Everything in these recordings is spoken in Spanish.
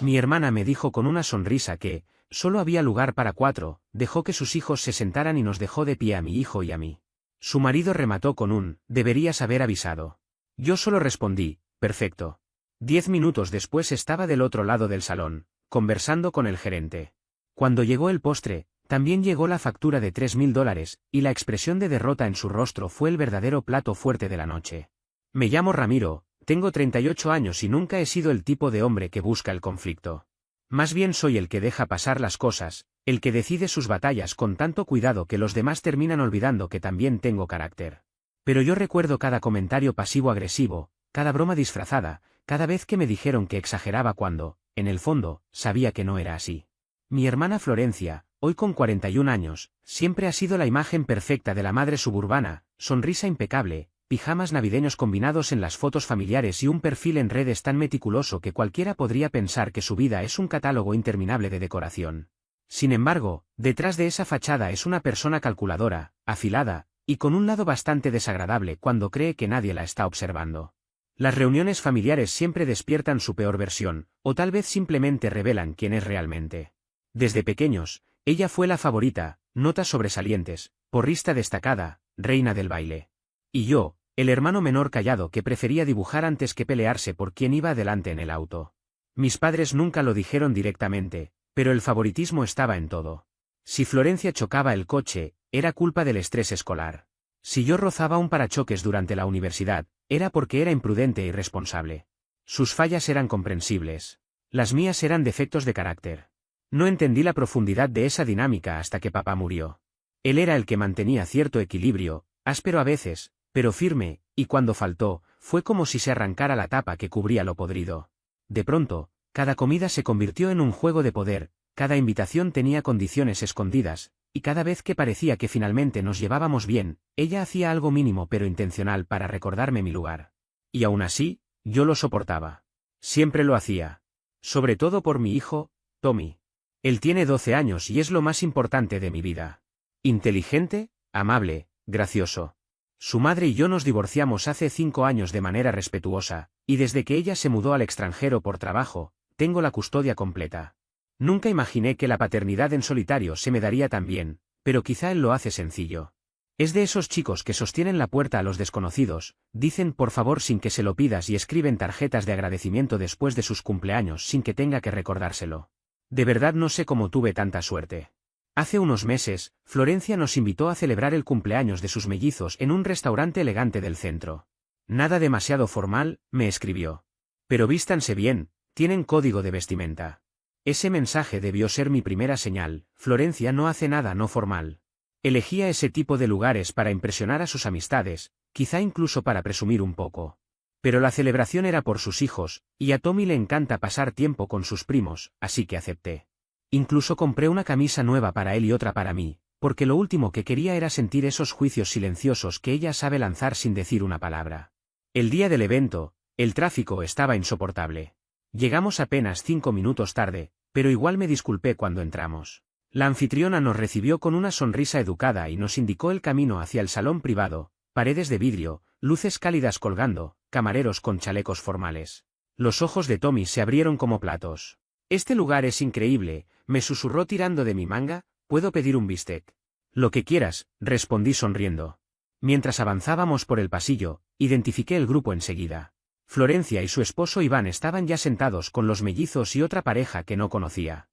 Mi hermana me dijo con una sonrisa que, solo había lugar para 4, dejó que sus hijos se sentaran y nos dejó de pie a mi hijo y a mí. Su marido remató con un, deberías haber avisado. Yo solo respondí, perfecto. 10 minutos después estaba del otro lado del salón, conversando con el gerente. Cuando llegó el postre, también llegó la factura de $3.000, y la expresión de derrota en su rostro fue el verdadero plato fuerte de la noche. Me llamo Ramiro, tengo 38 años y nunca he sido el tipo de hombre que busca el conflicto. Más bien soy el que deja pasar las cosas, el que decide sus batallas con tanto cuidado que los demás terminan olvidando que también tengo carácter. Pero yo recuerdo cada comentario pasivo-agresivo, cada broma disfrazada, cada vez que me dijeron que exageraba cuando, en el fondo, sabía que no era así. Mi hermana Florencia, hoy con 41 años, siempre ha sido la imagen perfecta de la madre suburbana, sonrisa impecable, pijamas navideños combinados en las fotos familiares y un perfil en redes tan meticuloso que cualquiera podría pensar que su vida es un catálogo interminable de decoración. Sin embargo, detrás de esa fachada es una persona calculadora, afilada, y con un lado bastante desagradable cuando cree que nadie la está observando. Las reuniones familiares siempre despiertan su peor versión, o tal vez simplemente revelan quién es realmente. Desde pequeños, ella fue la favorita, notas sobresalientes, porrista destacada, reina del baile. Y yo, el hermano menor callado que prefería dibujar antes que pelearse por quién iba adelante en el auto. Mis padres nunca lo dijeron directamente, pero el favoritismo estaba en todo. Si Florencia chocaba el coche, era culpa del estrés escolar. Si yo rozaba un parachoques durante la universidad, era porque era imprudente e irresponsable. Sus fallas eran comprensibles. Las mías eran defectos de carácter. No entendí la profundidad de esa dinámica hasta que papá murió. Él era el que mantenía cierto equilibrio, áspero a veces, pero firme, y cuando faltó, fue como si se arrancara la tapa que cubría lo podrido. De pronto, cada comida se convirtió en un juego de poder, cada invitación tenía condiciones escondidas, y cada vez que parecía que finalmente nos llevábamos bien, ella hacía algo mínimo pero intencional para recordarme mi lugar. Y aún así, yo lo soportaba. Siempre lo hacía. Sobre todo por mi hijo, Tommy. Él tiene 12 años y es lo más importante de mi vida. Inteligente, amable, gracioso. Su madre y yo nos divorciamos hace 5 años de manera respetuosa, y desde que ella se mudó al extranjero por trabajo, tengo la custodia completa. Nunca imaginé que la paternidad en solitario se me daría tan bien, pero quizá él lo hace sencillo. Es de esos chicos que sostienen la puerta a los desconocidos, dicen por favor sin que se lo pidas y escriben tarjetas de agradecimiento después de sus cumpleaños sin que tenga que recordárselo. De verdad no sé cómo tuve tanta suerte. Hace unos meses, Florencia nos invitó a celebrar el cumpleaños de sus mellizos en un restaurante elegante del centro. Nada demasiado formal, me escribió. Pero vístanse bien, tienen código de vestimenta. Ese mensaje debió ser mi primera señal, Florencia no hace nada no formal. Elegía ese tipo de lugares para impresionar a sus amistades, quizá incluso para presumir un poco. Pero la celebración era por sus hijos, y a Tommy le encanta pasar tiempo con sus primos, así que acepté. Incluso compré una camisa nueva para él y otra para mí, porque lo último que quería era sentir esos juicios silenciosos que ella sabe lanzar sin decir una palabra. El día del evento, el tráfico estaba insoportable. Llegamos apenas 5 minutos tarde, pero igual me disculpé cuando entramos. La anfitriona nos recibió con una sonrisa educada y nos indicó el camino hacia el salón privado, paredes de vidrio, luces cálidas colgando, camareros con chalecos formales. Los ojos de Tommy se abrieron como platos. Este lugar es increíble, me susurró tirando de mi manga, ¿puedo pedir un bistec? Lo que quieras, respondí sonriendo. Mientras avanzábamos por el pasillo, identifiqué el grupo enseguida. Florencia y su esposo Iván estaban ya sentados con los mellizos y otra pareja que no conocía.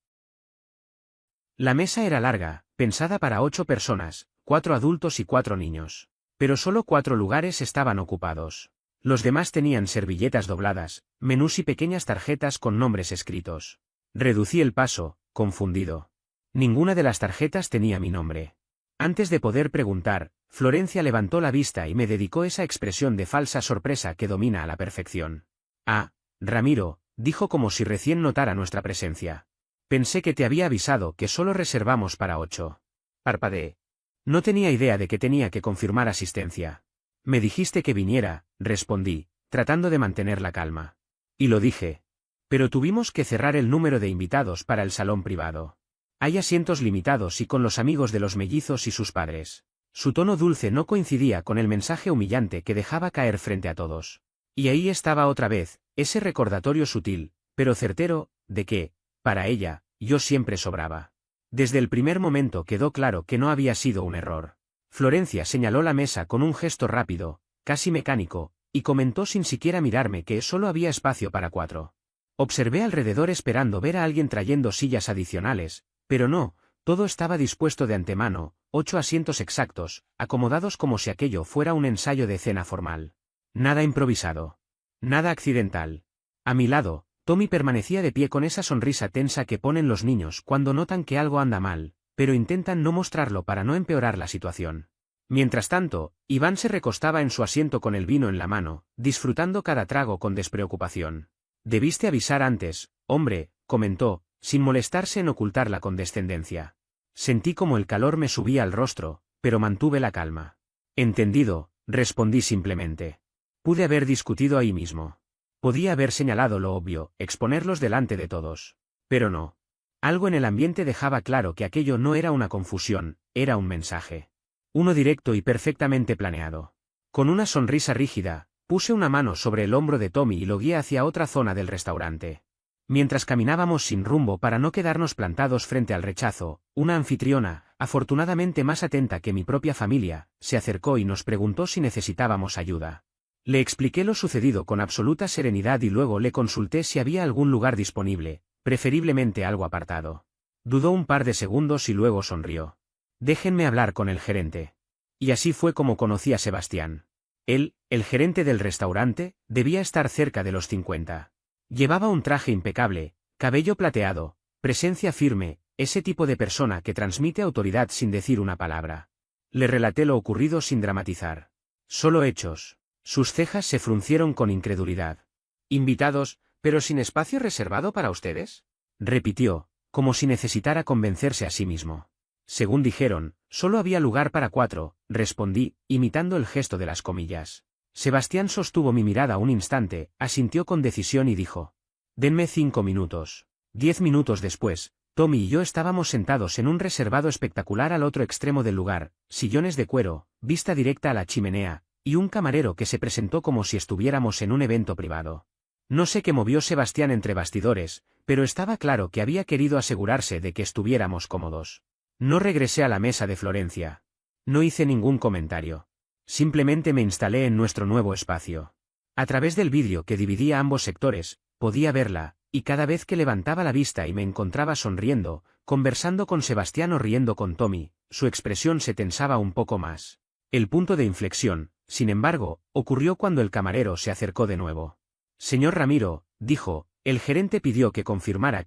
La mesa era larga, pensada para 8 personas, 4 adultos y 4 niños. Pero solo 4 lugares estaban ocupados. Los demás tenían servilletas dobladas, menús y pequeñas tarjetas con nombres escritos. Reducí el paso, confundido. Ninguna de las tarjetas tenía mi nombre. Antes de poder preguntar, Florencia levantó la vista y me dedicó esa expresión de falsa sorpresa que domina a la perfección. Ah, Ramiro, dijo como si recién notara nuestra presencia. Pensé que te había avisado que solo reservamos para 8. Parpadeé. No tenía idea de que tenía que confirmar asistencia. Me dijiste que viniera, respondí, tratando de mantener la calma. Y lo dije. Pero tuvimos que cerrar el número de invitados para el salón privado. Hay asientos limitados y con los amigos de los mellizos y sus padres. Su tono dulce no coincidía con el mensaje humillante que dejaba caer frente a todos. Y ahí estaba otra vez, ese recordatorio sutil, pero certero, de que, para ella, yo siempre sobraba. Desde el primer momento quedó claro que no había sido un error. Florencia señaló la mesa con un gesto rápido, casi mecánico, y comentó sin siquiera mirarme que solo había espacio para 4. Observé alrededor esperando ver a alguien trayendo sillas adicionales, pero no, todo estaba dispuesto de antemano, 8 asientos exactos, acomodados como si aquello fuera un ensayo de cena formal. Nada improvisado. Nada accidental. A mi lado, Tommy permanecía de pie con esa sonrisa tensa que ponen los niños cuando notan que algo anda mal, pero intentan no mostrarlo para no empeorar la situación. Mientras tanto, Iván se recostaba en su asiento con el vino en la mano, disfrutando cada trago con despreocupación. Debiste avisar antes, hombre, comentó, sin molestarse en ocultar la condescendencia. Sentí como el calor me subía al rostro, pero mantuve la calma. Entendido, respondí simplemente. Pude haber discutido ahí mismo. Podía haber señalado lo obvio, exponerlos delante de todos. Pero no. Algo en el ambiente dejaba claro que aquello no era una confusión, era un mensaje. Uno directo y perfectamente planeado. Con una sonrisa rígida, puse una mano sobre el hombro de Tommy y lo guié hacia otra zona del restaurante. Mientras caminábamos sin rumbo para no quedarnos plantados frente al rechazo, una anfitriona, afortunadamente más atenta que mi propia familia, se acercó y nos preguntó si necesitábamos ayuda. Le expliqué lo sucedido con absoluta serenidad y luego le consulté si había algún lugar disponible, preferiblemente algo apartado. Dudó un par de segundos y luego sonrió. Déjenme hablar con el gerente. Y así fue como conocí a Sebastián. Él, el gerente del restaurante, debía estar cerca de los 50. Llevaba un traje impecable, cabello plateado, presencia firme, ese tipo de persona que transmite autoridad sin decir una palabra. Le relaté lo ocurrido sin dramatizar. Solo hechos. Sus cejas se fruncieron con incredulidad. ¿Invitados, pero sin espacio reservado para ustedes? Repitió, como si necesitara convencerse a sí mismo. Según dijeron, solo había lugar para 4, respondí, imitando el gesto de las comillas. Sebastián sostuvo mi mirada un instante, asintió con decisión y dijo: «Denme 5 minutos». 10 minutos después, Tommy y yo estábamos sentados en un reservado espectacular al otro extremo del lugar, sillones de cuero, vista directa a la chimenea, y un camarero que se presentó como si estuviéramos en un evento privado. No sé qué movió Sebastián entre bastidores, pero estaba claro que había querido asegurarse de que estuviéramos cómodos. No regresé a la mesa de Florencia. No hice ningún comentario. Simplemente me instalé en nuestro nuevo espacio. A través del vidrio que dividía ambos sectores, podía verla, y cada vez que levantaba la vista y me encontraba sonriendo, conversando con Sebastián o riendo con Tommy, su expresión se tensaba un poco más. El punto de inflexión, sin embargo, ocurrió cuando el camarero se acercó de nuevo. «Señor Ramiro», dijo, «el gerente pidió que confirmara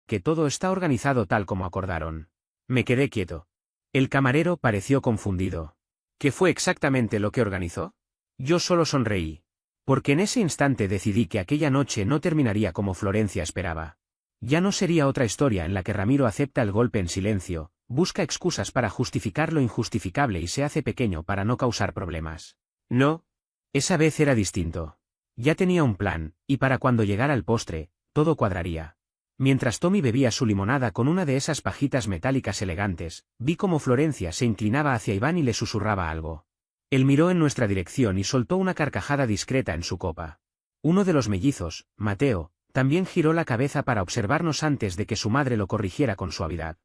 que todo está organizado tal como acordaron». Me quedé quieto. El camarero pareció confundido. ¿Qué fue exactamente lo que organizó? Yo solo sonreí. Porque en ese instante decidí que aquella noche no terminaría como Florencia esperaba. Ya no sería otra historia en la que Ramiro acepta el golpe en silencio, busca excusas para justificar lo injustificable y se hace pequeño para no causar problemas. No. Esa vez era distinto. Ya tenía un plan, y para cuando llegara el postre, todo cuadraría. Mientras Tommy bebía su limonada con una de esas pajitas metálicas elegantes, vi cómo Florencia se inclinaba hacia Iván y le susurraba algo. Él miró en nuestra dirección y soltó una carcajada discreta en su copa. Uno de los mellizos, Mateo, también giró la cabeza para observarnos antes de que su madre lo corrigiera con suavidad.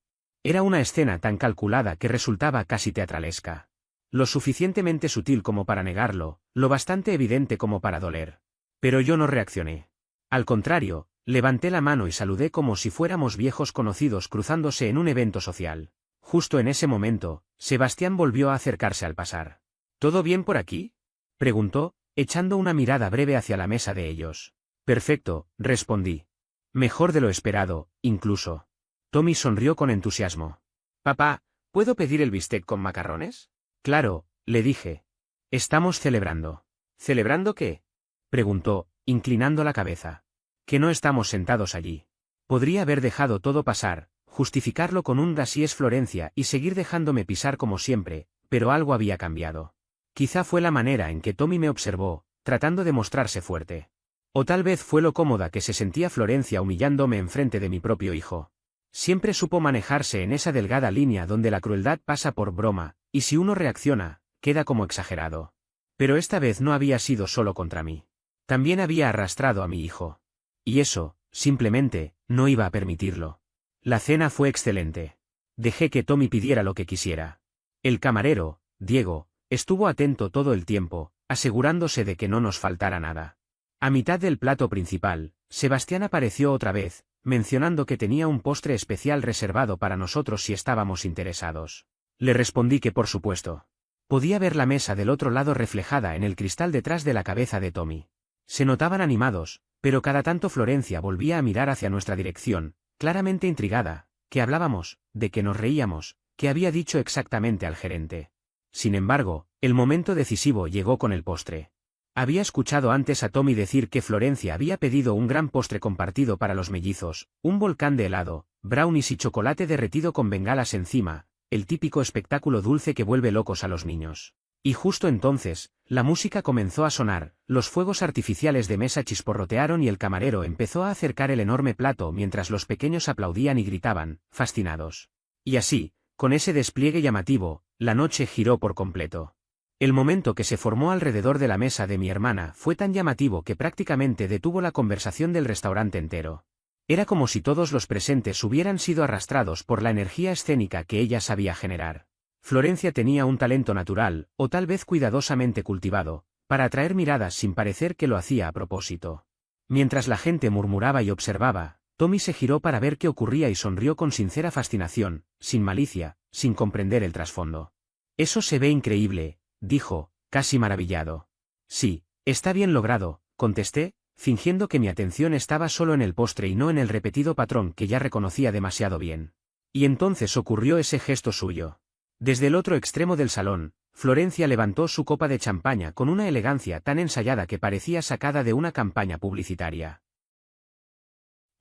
Era una escena tan calculada que resultaba casi teatralesca. Lo suficientemente sutil como para negarlo, lo bastante evidente como para doler. Pero yo no reaccioné. Al contrario, levanté la mano y saludé como si fuéramos viejos conocidos cruzándose en un evento social. Justo en ese momento, Sebastián volvió a acercarse al pasar. ¿Todo bien por aquí?, preguntó, echando una mirada breve hacia la mesa de ellos. Perfecto, respondí. Mejor de lo esperado, incluso. Tommy sonrió con entusiasmo. Papá, ¿puedo pedir el bistec con macarrones? Claro, le dije. Estamos celebrando. ¿Celebrando qué?, preguntó, inclinando la cabeza. Que no estamos sentados allí. Podría haber dejado todo pasar, justificarlo con un así es Florencia y seguir dejándome pisar como siempre, pero algo había cambiado. Quizá fue la manera en que Tommy me observó, tratando de mostrarse fuerte. O tal vez fue lo cómoda que se sentía Florencia humillándome enfrente de mi propio hijo. Siempre supo manejarse en esa delgada línea donde la crueldad pasa por broma, y si uno reacciona, queda como exagerado. Pero esta vez no había sido solo contra mí. También había arrastrado a mi hijo. Y eso, Simplemente, no iba a permitirlo. La cena fue excelente. Dejé que Tommy pidiera lo que quisiera. El camarero, Diego, estuvo atento todo el tiempo, asegurándose de que no nos faltara nada. A mitad del plato principal, Sebastián apareció otra vez, mencionando que tenía un postre especial reservado para nosotros si estábamos interesados. Le respondí que por supuesto. Podía ver la mesa del otro lado reflejada en el cristal detrás de la cabeza de Tommy. Se notaban animados, pero cada tanto Florencia volvía a mirar hacia nuestra dirección, claramente intrigada, que hablábamos, de que nos reíamos, que había dicho exactamente al gerente. Sin embargo, el momento decisivo llegó con el postre. Había escuchado antes a Tommy decir que Florencia había pedido un gran postre compartido para los mellizos, un volcán de helado, brownies y chocolate derretido con bengalas encima, el típico espectáculo dulce que vuelve locos a los niños. Y justo entonces, la música comenzó a sonar, los fuegos artificiales de mesa chisporrotearon y el camarero empezó a acercar el enorme plato mientras los pequeños aplaudían y gritaban, fascinados. Y así, con ese despliegue llamativo, la noche giró por completo. El momento que se formó alrededor de la mesa de mi hermana fue tan llamativo que prácticamente detuvo la conversación del restaurante entero. Era como si todos los presentes hubieran sido arrastrados por la energía escénica que ella sabía generar. Florencia tenía un talento natural, o tal vez cuidadosamente cultivado, para atraer miradas sin parecer que lo hacía a propósito. Mientras la gente murmuraba y observaba, Tommy se giró para ver qué ocurría y sonrió con sincera fascinación, sin malicia, sin comprender el trasfondo. «Eso se ve increíble», dijo, casi maravillado. «Sí, está bien logrado», contesté, fingiendo que mi atención estaba solo en el postre y no en el repetido patrón que ya reconocía demasiado bien. Y entonces ocurrió ese gesto suyo. Desde el otro extremo del salón, Florencia levantó su copa de champaña con una elegancia tan ensayada que parecía sacada de una campaña publicitaria.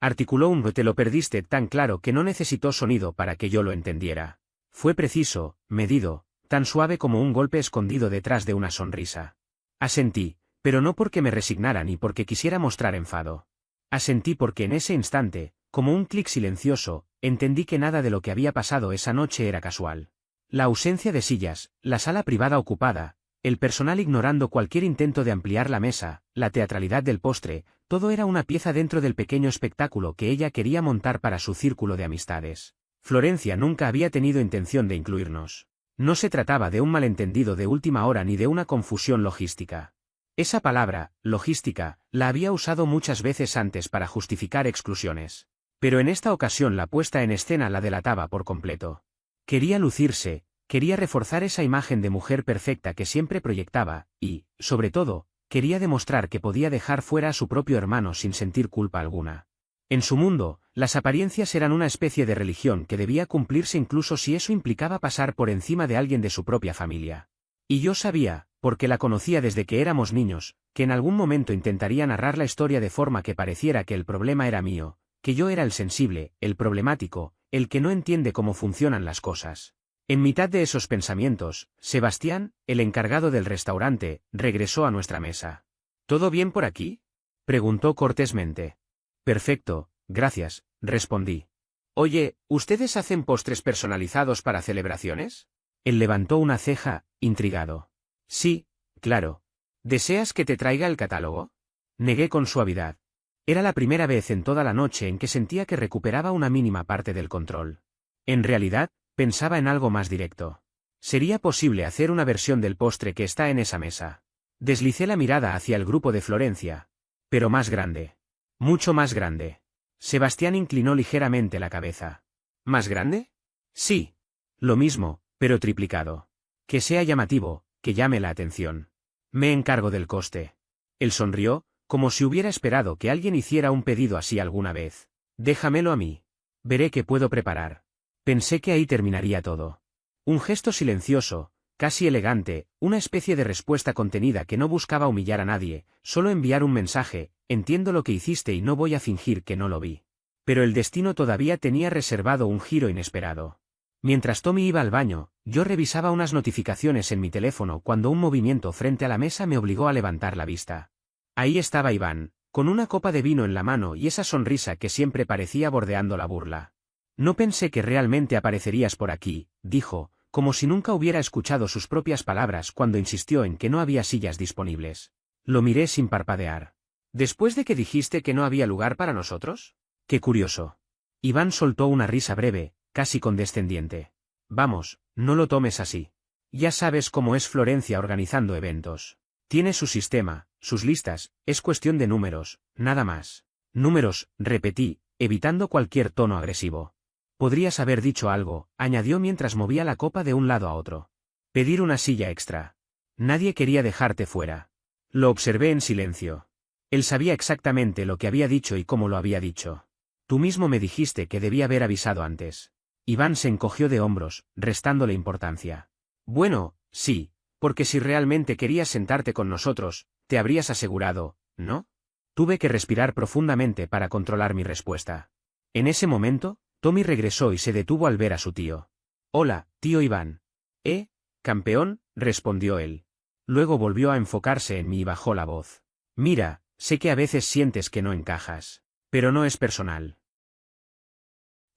Articuló un «te lo perdiste» tan claro que no necesitó sonido para que yo lo entendiera. Fue preciso, medido, tan suave como un golpe escondido detrás de una sonrisa. Asentí, pero no porque me resignara ni porque quisiera mostrar enfado. Asentí porque en ese instante, como un clic silencioso, entendí que nada de lo que había pasado esa noche era casual. La ausencia de sillas, la sala privada ocupada, el personal ignorando cualquier intento de ampliar la mesa, la teatralidad del postre, todo era una pieza dentro del pequeño espectáculo que ella quería montar para su círculo de amistades. Florencia nunca había tenido intención de incluirnos. No se trataba de un malentendido de última hora ni de una confusión logística. Esa palabra, logística, la había usado muchas veces antes para justificar exclusiones. Pero en esta ocasión la puesta en escena la delataba por completo. Quería lucirse, quería reforzar esa imagen de mujer perfecta que siempre proyectaba, y, sobre todo, quería demostrar que podía dejar fuera a su propio hermano sin sentir culpa alguna. En su mundo, las apariencias eran una especie de religión que debía cumplirse incluso si eso implicaba pasar por encima de alguien de su propia familia. Y yo sabía, porque la conocía desde que éramos niños, que en algún momento intentaría narrar la historia de forma que pareciera que el problema era mío, que yo era el sensible, el problemático, el que no entiende cómo funcionan las cosas. En mitad de esos pensamientos, Sebastián, el encargado del restaurante, regresó a nuestra mesa. «¿Todo bien por aquí?», preguntó cortésmente. «Perfecto, gracias», respondí. «Oye, ¿ustedes hacen postres personalizados para celebraciones?». Él levantó una ceja, intrigado. «Sí, claro. ¿Deseas que te traiga el catálogo?». Negué con suavidad. Era la primera vez en toda la noche en que sentía que recuperaba una mínima parte del control. En realidad, pensaba en algo más directo. ¿Sería posible hacer una versión del postre que está en esa mesa? Deslicé la mirada hacia el grupo de Florencia. Pero más grande. Mucho más grande. Sebastián inclinó ligeramente la cabeza. ¿Más grande? Sí. Lo mismo, pero triplicado. Que sea llamativo, que llame la atención. Me encargo del coste. Él sonrió, como si hubiera esperado que alguien hiciera un pedido así alguna vez. Déjamelo a mí. Veré qué puedo preparar. Pensé que ahí terminaría todo. Un gesto silencioso, casi elegante, una especie de respuesta contenida que no buscaba humillar a nadie, solo enviar un mensaje: entiendo lo que hiciste y no voy a fingir que no lo vi. Pero el destino todavía tenía reservado un giro inesperado. Mientras Tommy iba al baño, yo revisaba unas notificaciones en mi teléfono cuando un movimiento frente a la mesa me obligó a levantar la vista. Ahí estaba Iván, con una copa de vino en la mano y esa sonrisa que siempre parecía bordeando la burla. «No pensé que realmente aparecerías por aquí», dijo, como si nunca hubiera escuchado sus propias palabras cuando insistió en que no había sillas disponibles. Lo miré sin parpadear. ¿Después de que dijiste que no había lugar para nosotros? Qué curioso. Iván soltó una risa breve, casi condescendiente. Vamos, no lo tomes así. Ya sabes cómo es Florencia organizando eventos. Tiene su sistema, sus listas, es cuestión de números, nada más. Números, repetí, evitando cualquier tono agresivo. Podrías haber dicho algo, añadió mientras movía la copa de un lado a otro. Pedir una silla extra. Nadie quería dejarte fuera. Lo observé en silencio. Él sabía exactamente lo que había dicho y cómo lo había dicho. Tú mismo me dijiste que debía haber avisado antes. Iván se encogió de hombros, restándole importancia. Bueno, sí, porque si realmente querías sentarte con nosotros, te habrías asegurado, ¿no? Tuve que respirar profundamente para controlar mi respuesta. En ese momento, Tommy regresó y se detuvo al ver a su tío. Hola, tío Iván. Campeón, respondió él. Luego volvió a enfocarse en mí y bajó la voz. Mira, sé que a veces sientes que no encajas. Pero no es personal.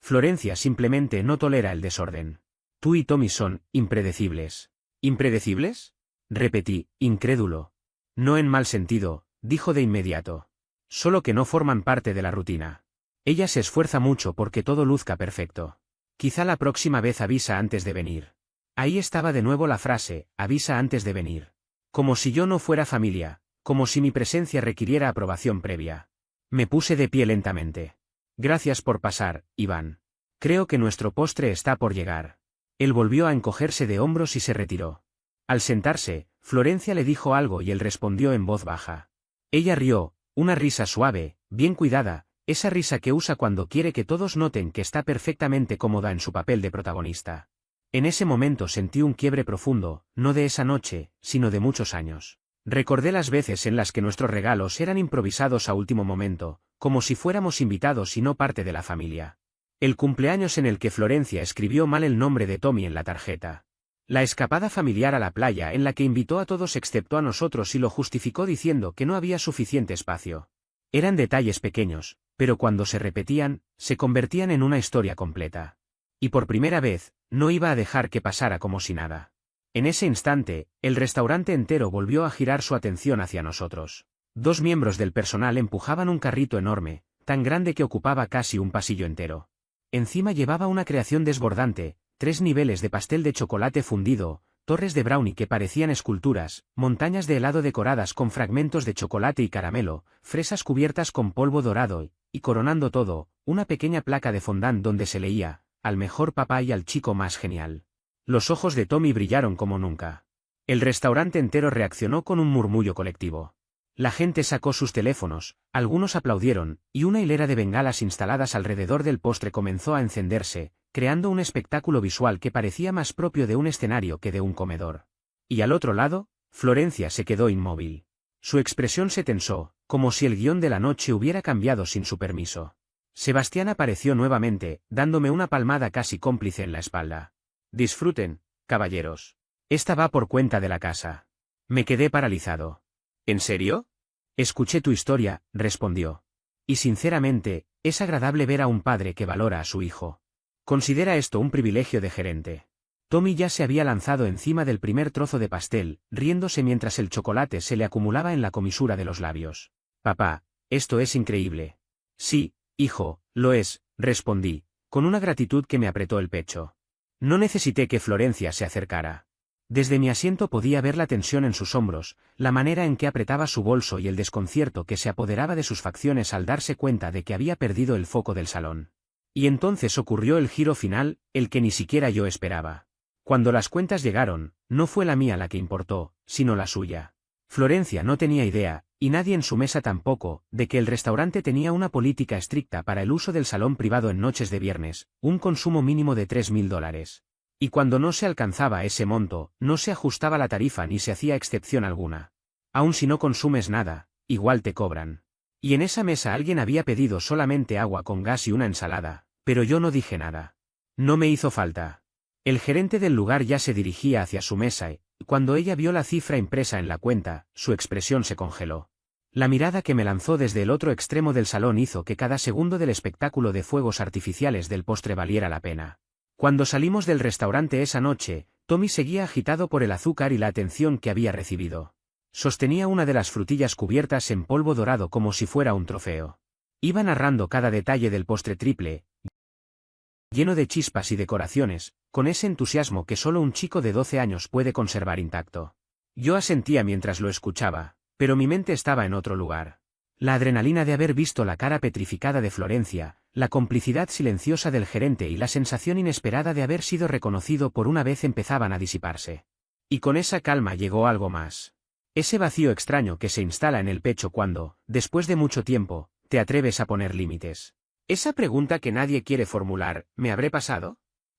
Florencia simplemente no tolera el desorden. Tú y Tommy son impredecibles. ¿Impredecibles? Repetí, incrédulo. No en mal sentido, dijo de inmediato. Solo que no forman parte de la rutina. Ella se esfuerza mucho porque todo luzca perfecto. Quizá la próxima vez avisa antes de venir. Ahí estaba de nuevo la frase, avisa antes de venir. Como si yo no fuera familia, como si mi presencia requiriera aprobación previa. Me puse de pie lentamente. Gracias por pasar, Iván. Creo que nuestro postre está por llegar. Él volvió a encogerse de hombros y se retiró. Al sentarse, Florencia le dijo algo y él respondió en voz baja. Ella rió, una risa suave, bien cuidada, esa risa que usa cuando quiere que todos noten que está perfectamente cómoda en su papel de protagonista. En ese momento sentí un quiebre profundo, no de esa noche, sino de muchos años. Recordé las veces en las que nuestros regalos eran improvisados a último momento, como si fuéramos invitados y no parte de la familia. El cumpleaños en el que Florencia escribió mal el nombre de Tommy en la tarjeta. La escapada familiar a la playa en la que invitó a todos excepto a nosotros y lo justificó diciendo que no había suficiente espacio. Eran detalles pequeños, pero cuando se repetían, se convertían en una historia completa. Y por primera vez, no iba a dejar que pasara como si nada. En ese instante, el restaurante entero volvió a girar su atención hacia nosotros. 2 miembros del personal empujaban un carrito enorme, tan grande que ocupaba casi un pasillo entero. Encima llevaba una creación desbordante, 3 niveles de pastel de chocolate fundido, torres de brownie que parecían esculturas, montañas de helado decoradas con fragmentos de chocolate y caramelo, fresas cubiertas con polvo dorado y coronando todo, una pequeña placa de fondant donde se leía, al mejor papá y al chico más genial. Los ojos de Tommy brillaron como nunca. El restaurante entero reaccionó con un murmullo colectivo. La gente sacó sus teléfonos, algunos aplaudieron, y una hilera de bengalas instaladas alrededor del postre comenzó a encenderse, creando un espectáculo visual que parecía más propio de un escenario que de un comedor. Y al otro lado, Florencia se quedó inmóvil. Su expresión se tensó, como si el guión de la noche hubiera cambiado sin su permiso. Sebastián apareció nuevamente, dándome una palmada casi cómplice en la espalda. Disfruten, caballeros. Esta va por cuenta de la casa. Me quedé paralizado. ¿En serio? Escuché tu historia, respondió. Y sinceramente, es agradable ver a un padre que valora a su hijo. Considera esto un privilegio de gerente. Tommy ya se había lanzado encima del primer trozo de pastel, riéndose mientras el chocolate se le acumulaba en la comisura de los labios. Papá, esto es increíble. Sí, hijo, lo es, respondí, con una gratitud que me apretó el pecho. No necesité que Florencia se acercara. Desde mi asiento podía ver la tensión en sus hombros, la manera en que apretaba su bolso y el desconcierto que se apoderaba de sus facciones al darse cuenta de que había perdido el foco del salón. Y entonces ocurrió el giro final, el que ni siquiera yo esperaba. Cuando las cuentas llegaron, no fue la mía la que importó, sino la suya. Florencia no tenía idea, y nadie en su mesa tampoco, de que el restaurante tenía una política estricta para el uso del salón privado en noches de viernes, un consumo mínimo de $3.000. Y cuando no se alcanzaba ese monto, no se ajustaba la tarifa ni se hacía excepción alguna. Aun si no consumes nada, igual te cobran. Y en esa mesa alguien había pedido solamente agua con gas y una ensalada, pero yo no dije nada. No me hizo falta. El gerente del lugar ya se dirigía hacia su mesa y, cuando ella vio la cifra impresa en la cuenta, su expresión se congeló. La mirada que me lanzó desde el otro extremo del salón hizo que cada segundo del espectáculo de fuegos artificiales del postre valiera la pena. Cuando salimos del restaurante esa noche, Tommy seguía agitado por el azúcar y la atención que había recibido. Sostenía una de las frutillas cubiertas en polvo dorado como si fuera un trofeo. Iba narrando cada detalle del postre triple, lleno de chispas y decoraciones, con ese entusiasmo que solo un chico de 12 años puede conservar intacto. Yo asentía mientras lo escuchaba, pero mi mente estaba en otro lugar. La adrenalina de haber visto la cara petrificada de Florencia, la complicidad silenciosa del gerente y la sensación inesperada de haber sido reconocido por una vez empezaban a disiparse. Y con esa calma llegó algo más. Ese vacío extraño que se instala en el pecho cuando, después de mucho tiempo, te atreves a poner límites. Esa pregunta que nadie quiere formular, ¿me habré pasado?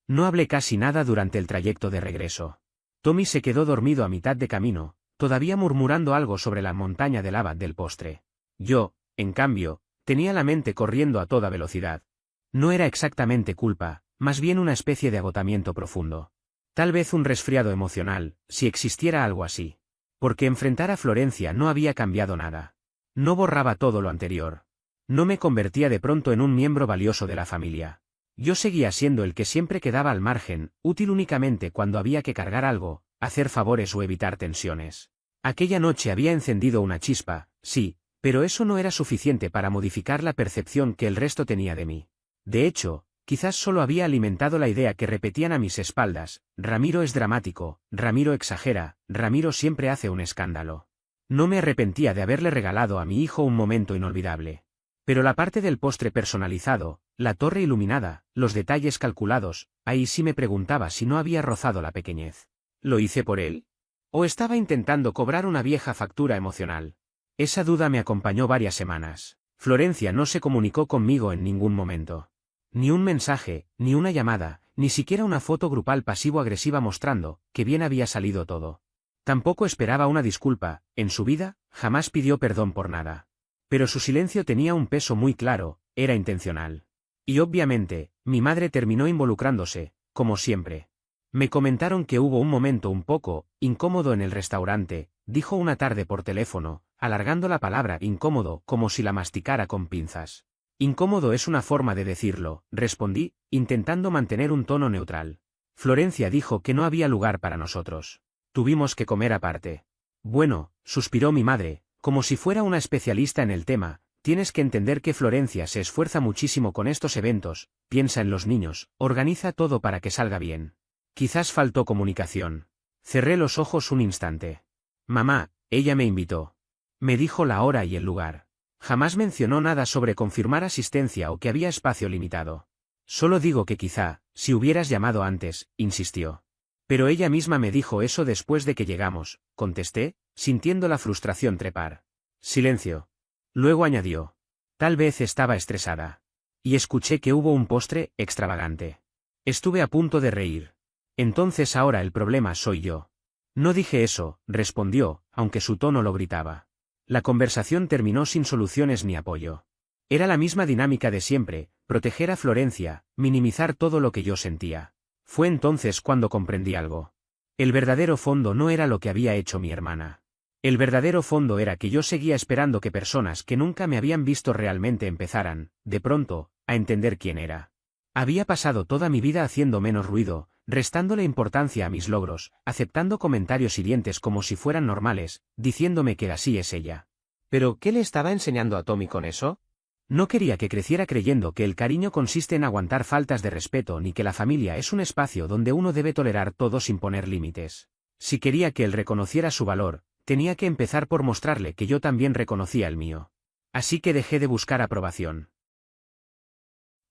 No hablé casi nada durante el trayecto de regreso. Tommy se quedó dormido a mitad de camino, todavía murmurando algo sobre la montaña de lava del postre. Yo, en cambio, tenía la mente corriendo a toda velocidad. No era exactamente culpa, más bien una especie de agotamiento profundo. Tal vez un resfriado emocional, si existiera algo así. Porque enfrentar a Florencia no había cambiado nada. No borraba todo lo anterior. No me convertía de pronto en un miembro valioso de la familia. Yo seguía siendo el que siempre quedaba al margen, útil únicamente cuando había que cargar algo, hacer favores o evitar tensiones. Aquella noche había encendido una chispa, sí, pero eso no era suficiente para modificar la percepción que el resto tenía de mí. De hecho, quizás solo había alimentado la idea que repetían a mis espaldas: Ramiro es dramático, Ramiro exagera, Ramiro siempre hace un escándalo. No me arrepentía de haberle regalado a mi hijo un momento inolvidable. Pero la parte del postre personalizado, la torre iluminada, los detalles calculados, ahí sí me preguntaba si no había rozado la pequeñez. ¿Lo hice por él? ¿O estaba intentando cobrar una vieja factura emocional? Esa duda me acompañó varias semanas. Florencia no se comunicó conmigo en ningún momento. Ni un mensaje, ni una llamada, ni siquiera una foto grupal pasivo-agresiva mostrando que bien había salido todo. Tampoco esperaba una disculpa, en su vida, jamás pidió perdón por nada. Pero su silencio tenía un peso muy claro, era intencional. Y obviamente, mi madre terminó involucrándose, como siempre. Me comentaron que hubo un momento un poco incómodo en el restaurante, dijo una tarde por teléfono, alargando la palabra incómodo como si la masticara con pinzas. Incómodo es una forma de decirlo, respondí, intentando mantener un tono neutral. Florencia dijo que no había lugar para nosotros. Tuvimos que comer aparte. Bueno, suspiró mi madre, como si fuera una especialista en el tema, tienes que entender que Florencia se esfuerza muchísimo con estos eventos, piensa en los niños, organiza todo para que salga bien. Quizás faltó comunicación. Cerré los ojos un instante. Mamá, ella me invitó. Me dijo la hora y el lugar. Jamás mencionó nada sobre confirmar asistencia o que había espacio limitado. Solo digo que quizá, si hubieras llamado antes, insistió. Pero ella misma me dijo eso después de que llegamos, contesté, sintiendo la frustración trepar. Silencio. Luego añadió. Tal vez estaba estresada. Y escuché que hubo un postre extravagante. Estuve a punto de reír. Entonces ahora el problema soy yo. No dije eso, respondió, aunque su tono lo gritaba. La conversación terminó sin soluciones ni apoyo. Era la misma dinámica de siempre, proteger a Florencia, minimizar todo lo que yo sentía. Fue entonces cuando comprendí algo. El verdadero fondo no era lo que había hecho mi hermana. El verdadero fondo era que yo seguía esperando que personas que nunca me habían visto realmente empezaran, de pronto, a entender quién era. Había pasado toda mi vida haciendo menos ruido, restándole importancia a mis logros, aceptando comentarios hirientes como si fueran normales, diciéndome que así es ella. ¿Pero qué le estaba enseñando a Tommy con eso? No quería que creciera creyendo que el cariño consiste en aguantar faltas de respeto ni que la familia es un espacio donde uno debe tolerar todo sin poner límites. Si quería que él reconociera su valor, tenía que empezar por mostrarle que yo también reconocía el mío. Así que dejé de buscar aprobación.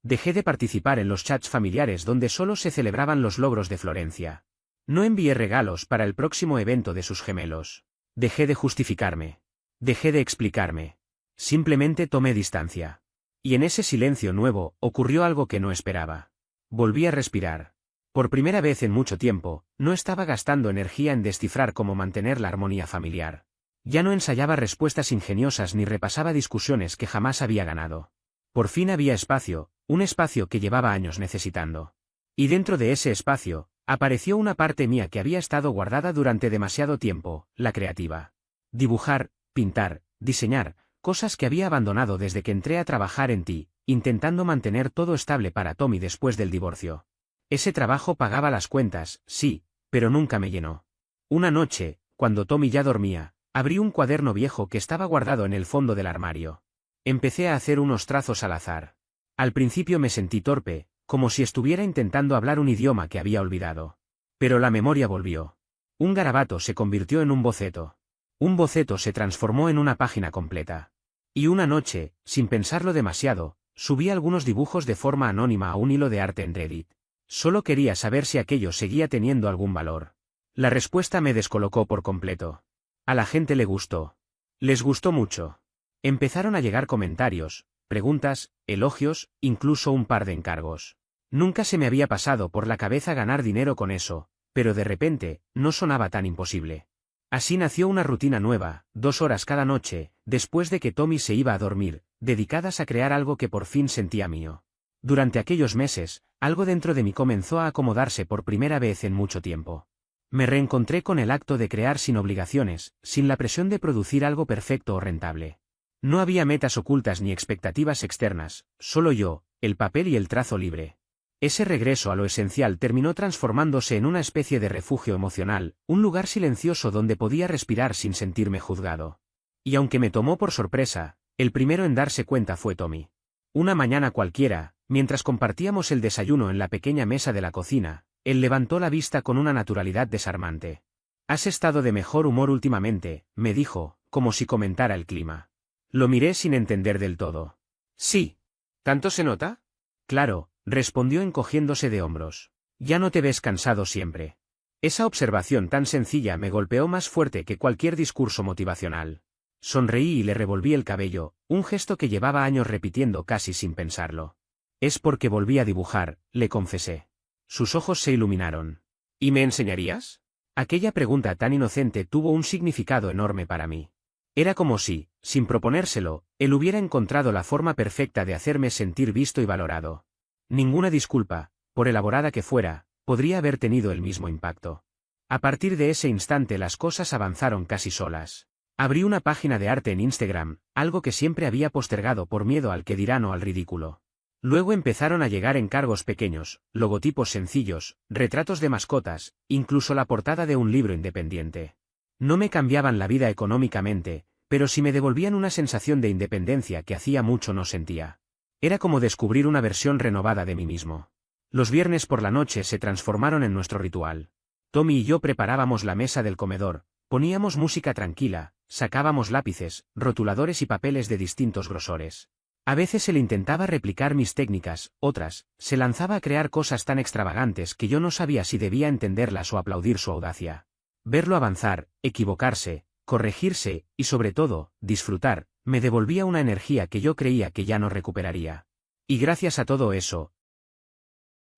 Dejé de participar en los chats familiares donde solo se celebraban los logros de Florencia. No envié regalos para el próximo evento de sus gemelos. Dejé de justificarme. Dejé de explicarme. Simplemente tomé distancia. Y en ese silencio nuevo, ocurrió algo que no esperaba. Volví a respirar. Por primera vez en mucho tiempo, no estaba gastando energía en descifrar cómo mantener la armonía familiar. Ya no ensayaba respuestas ingeniosas ni repasaba discusiones que jamás había ganado. Por fin había espacio, un espacio que llevaba años necesitando. Y dentro de ese espacio, apareció una parte mía que había estado guardada durante demasiado tiempo, la creativa. Dibujar, pintar, diseñar, cosas que había abandonado desde que entré a trabajar en ti, intentando mantener todo estable para Tommy después del divorcio. Ese trabajo pagaba las cuentas, sí, pero nunca me llenó. Una noche, cuando Tommy ya dormía, Abrí un cuaderno viejo que estaba guardado en el fondo del armario. Empecé a hacer unos trazos al azar. Al principio me sentí torpe, como si estuviera intentando hablar un idioma que había olvidado. Pero la memoria volvió. Un garabato se convirtió en un boceto. Un boceto se transformó en una página completa. Y una noche, sin pensarlo demasiado, subí algunos dibujos de forma anónima a un hilo de arte en Reddit. Solo quería saber si aquello seguía teniendo algún valor. La respuesta me descolocó por completo. A la gente le gustó. Les gustó mucho. Empezaron a llegar comentarios, preguntas, elogios, incluso un par de encargos. Nunca se me había pasado por la cabeza ganar dinero con eso, pero de repente, no sonaba tan imposible. Así nació una rutina nueva, 2 horas cada noche, después de que Tommy se iba a dormir, dedicadas a crear algo que por fin sentía mío. Durante aquellos meses, algo dentro de mí comenzó a acomodarse por primera vez en mucho tiempo. Me reencontré con el acto de crear sin obligaciones, sin la presión de producir algo perfecto o rentable. No había metas ocultas ni expectativas externas, solo yo, el papel y el trazo libre. Ese regreso a lo esencial terminó transformándose en una especie de refugio emocional, un lugar silencioso donde podía respirar sin sentirme juzgado. Y aunque me tomó por sorpresa, el primero en darse cuenta fue Tommy. Una mañana cualquiera, mientras compartíamos el desayuno en la pequeña mesa de la cocina, él levantó la vista con una naturalidad desarmante. «Has estado de mejor humor últimamente», me dijo, como si comentara el clima. Lo miré sin entender del todo. «Sí. ¿Tanto se nota?» «Claro», respondió encogiéndose de hombros. «Ya no te ves cansado siempre». Esa observación tan sencilla me golpeó más fuerte que cualquier discurso motivacional. Sonreí y le revolví el cabello, un gesto que llevaba años repitiendo casi sin pensarlo. «Es porque volví a dibujar», le confesé. Sus ojos se iluminaron. «¿Y me enseñarías?» Aquella pregunta tan inocente tuvo un significado enorme para mí. Era como si, sin proponérselo, él hubiera encontrado la forma perfecta de hacerme sentir visto y valorado. Ninguna disculpa, por elaborada que fuera, podría haber tenido el mismo impacto. A partir de ese instante las cosas avanzaron casi solas. Abrí una página de arte en Instagram, algo que siempre había postergado por miedo al que dirán o al ridículo. Luego empezaron a llegar encargos pequeños, logotipos sencillos, retratos de mascotas, incluso la portada de un libro independiente. No me cambiaban la vida económicamente, pero sí me devolvían una sensación de independencia que hacía mucho no sentía. Era como descubrir una versión renovada de mí mismo. Los viernes por la noche se transformaron en nuestro ritual. Tommy y yo preparábamos la mesa del comedor, poníamos música tranquila, sacábamos lápices, rotuladores y papeles de distintos grosores. A veces él intentaba replicar mis técnicas, otras, se lanzaba a crear cosas tan extravagantes que yo no sabía si debía entenderlas o aplaudir su audacia. Verlo avanzar, equivocarse, corregirse, y sobre todo, disfrutar, me devolvía una energía que yo creía que ya no recuperaría. Y gracias a todo eso,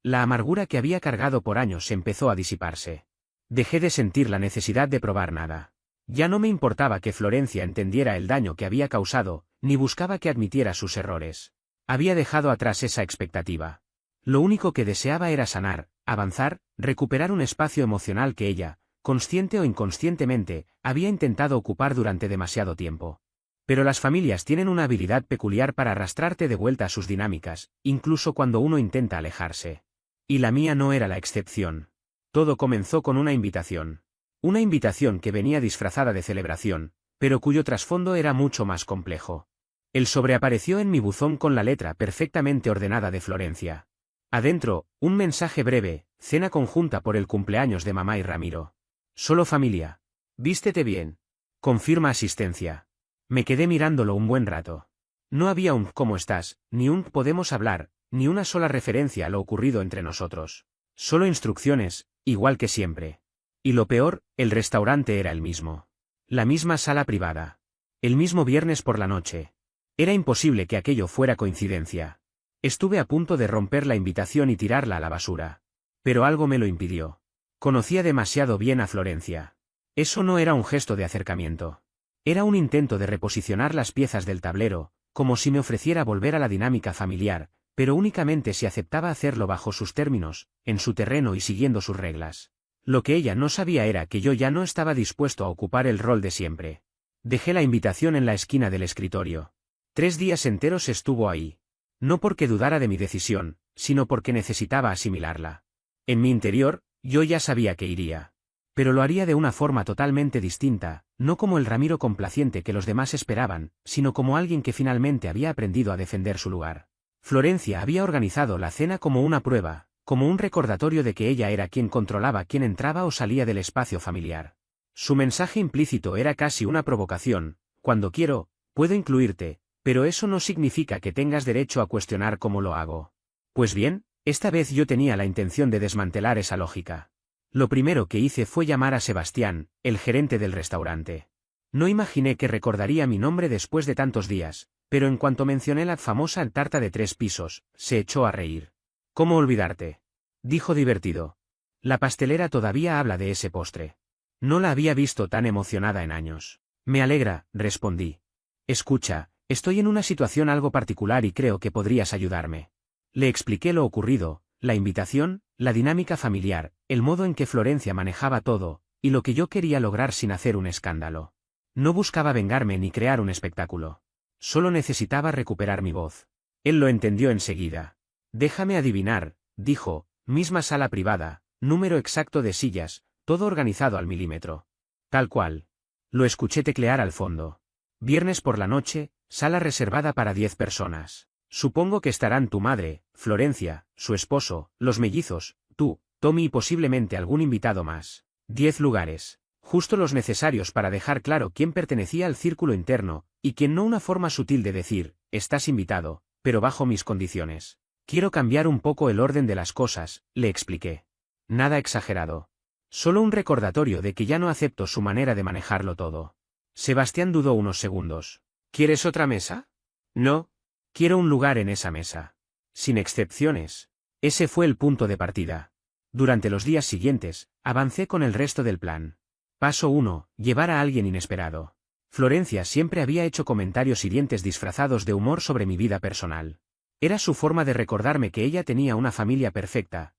la amargura que había cargado por años empezó a disiparse. Dejé de sentir la necesidad de probar nada. Ya no me importaba que Florencia entendiera el daño que había causado, ni buscaba que admitiera sus errores. Había dejado atrás esa expectativa. Lo único que deseaba era sanar, avanzar, recuperar un espacio emocional que ella, consciente o inconscientemente, había intentado ocupar durante demasiado tiempo. Pero las familias tienen una habilidad peculiar para arrastrarte de vuelta a sus dinámicas, incluso cuando uno intenta alejarse. Y la mía no era la excepción. Todo comenzó con una invitación. Una invitación que venía disfrazada de celebración, pero cuyo trasfondo era mucho más complejo. El sobre apareció en mi buzón con la letra perfectamente ordenada de Florencia. Adentro, un mensaje breve: cena conjunta por el cumpleaños de mamá y Ramiro. Solo familia. Vístete bien. Confirma asistencia. Me quedé mirándolo un buen rato. No había un «¿cómo estás?», ni un «podemos hablar», ni una sola referencia a lo ocurrido entre nosotros. Solo instrucciones, igual que siempre. Y lo peor, el restaurante era el mismo. La misma sala privada. El mismo viernes por la noche. Era imposible que aquello fuera coincidencia. Estuve a punto de romper la invitación y tirarla a la basura. Pero algo me lo impidió. Conocía demasiado bien a Florencia. Eso no era un gesto de acercamiento. Era un intento de reposicionar las piezas del tablero, como si me ofreciera volver a la dinámica familiar, pero únicamente si aceptaba hacerlo bajo sus términos, en su terreno y siguiendo sus reglas. Lo que ella no sabía era que yo ya no estaba dispuesto a ocupar el rol de siempre. Dejé la invitación en la esquina del escritorio. 3 días enteros estuvo ahí. No porque dudara de mi decisión, sino porque necesitaba asimilarla. En mi interior, yo ya sabía que iría. Pero lo haría de una forma totalmente distinta, no como el Ramiro complaciente que los demás esperaban, sino como alguien que finalmente había aprendido a defender su lugar. Florencia había organizado la cena como una prueba, como un recordatorio de que ella era quien controlaba quién entraba o salía del espacio familiar. Su mensaje implícito era casi una provocación: cuando quiero, puedo incluirte, pero eso no significa que tengas derecho a cuestionar cómo lo hago. Pues bien, esta vez yo tenía la intención de desmantelar esa lógica. Lo primero que hice fue llamar a Sebastián, el gerente del restaurante. No imaginé que recordaría mi nombre después de tantos días, pero en cuanto mencioné la famosa tarta de 3 pisos, se echó a reír. ¿Cómo olvidarte?, dijo divertido. La pastelera todavía habla de ese postre. No la había visto tan emocionada en años. Me alegra, respondí. Escucha, estoy en una situación algo particular y creo que podrías ayudarme. Le expliqué lo ocurrido, la invitación, la dinámica familiar, el modo en que Florencia manejaba todo, y lo que yo quería lograr sin hacer un escándalo. No buscaba vengarme ni crear un espectáculo. Solo necesitaba recuperar mi voz. Él lo entendió enseguida. Déjame adivinar, dijo, misma sala privada, número exacto de sillas, todo organizado al milímetro. Tal cual. Lo escuché teclear al fondo. Viernes por la noche, sala reservada para 10 personas. Supongo que estarán tu madre, Florencia, su esposo, los mellizos, tú, Tommy y posiblemente algún invitado más. 10 lugares. Justo los necesarios para dejar claro quién pertenecía al círculo interno, y quién no, una forma sutil de decir: estás invitado, pero bajo mis condiciones. Quiero cambiar un poco el orden de las cosas, le expliqué. Nada exagerado. Solo un recordatorio de que ya no acepto su manera de manejarlo todo. Sebastián dudó unos segundos. ¿Quieres otra mesa? No. Quiero un lugar en esa mesa. Sin excepciones. Ese fue el punto de partida. Durante los días siguientes, avancé con el resto del plan. Paso 1. Llevar a alguien inesperado. Florencia siempre había hecho comentarios hirientes disfrazados de humor sobre mi vida personal. Era su forma de recordarme que ella tenía una familia perfecta,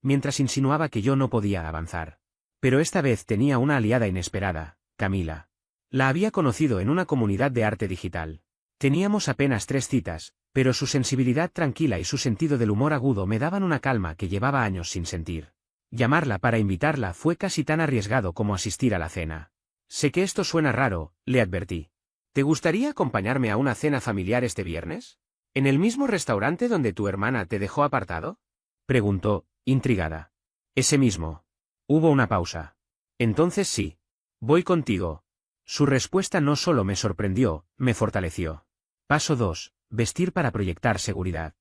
mientras insinuaba que yo no podía avanzar. Pero esta vez tenía una aliada inesperada, Camila. La había conocido en una comunidad de arte digital. Teníamos apenas 3 citas, pero su sensibilidad tranquila y su sentido del humor agudo me daban una calma que llevaba años sin sentir. Llamarla para invitarla fue casi tan arriesgado como asistir a la cena. Sé que esto suena raro, le advertí. ¿Te gustaría acompañarme a una cena familiar este viernes? ¿En el mismo restaurante donde tu hermana te dejó apartado?, preguntó, intrigada. Ese mismo. Hubo una pausa. Entonces sí. Voy contigo. Su respuesta no solo me sorprendió, me fortaleció. Paso 2. Vestir para proyectar seguridad.